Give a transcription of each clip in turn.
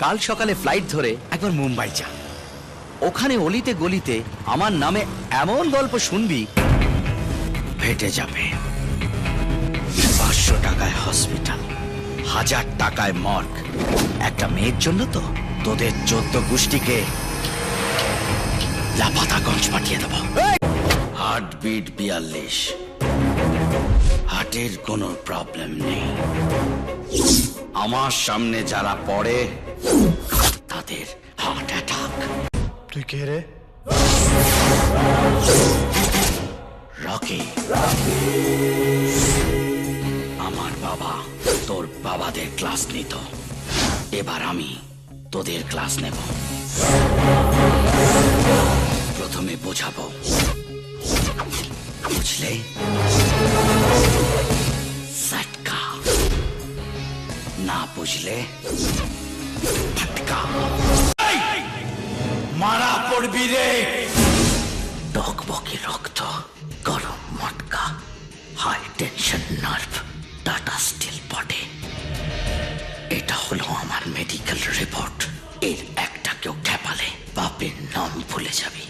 কাল সকালে ফ্লাইট ধরে একবার মুম্বাই যা। ওখানে অলিতে গলিতে আমার নামে এমন গল্প শুনবি ফেটে যাবে। 500 টাকায় হসপিটাল, 1000 টাকায় মর্গ। একটা মেয়ের জন্য তো তোদের 14 গোষ্ঠীকে লাপাতাগঞ্জ পাঠিয়ে দেবো। হার্টবিট 42, হার্টের কোনো প্রবলেম নেই। আমার সামনে যারা পড়ে তাদের হার্ট অ্যাটাক। তুই কে রে? রকি। আমার বাবা তোর বাবাদের ক্লাস নিত, এবার আমি তোদের ক্লাস নেব। প্রথমে বোঝাবো, বুঝলে? সটকা, না বুঝলে ফটকা। মারা পড়বি রে। টকবকে রক্ত, গরম মটকা, high tension nerve, Tata steel body. এটা হলো আমার মেডিকেল রিপোর্ট। এর একটা কেউ খেপালে বাপের নাম ভুলে যাবি।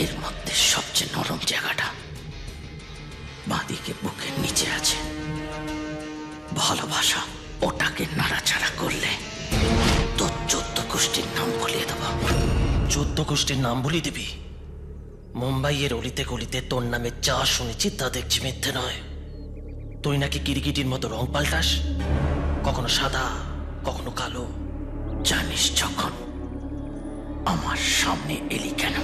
এর মধ্যে সবচেয়ে নরম জায়গাটা বাঁদিকে বুকের নিচে আছে। ভালোবাসা, ওটাকে নাড়াচাড়া করলে তোর 14 গোষ্ঠীর নাম ভুলিয়ে দেব। 14 গোষ্ঠীর নাম ভুলিয়ে দিবি? মুম্বাইয়ের অলিতে গলিতে তোর নামে যা শুনেছি তা দেখছি মিথ্যে নয়। তুই নাকি কিরকিটির মতো রং পাল্টাস, কখনো সাদা কখনো কালো। জানিস যখন আমার সামনে এলি কেন?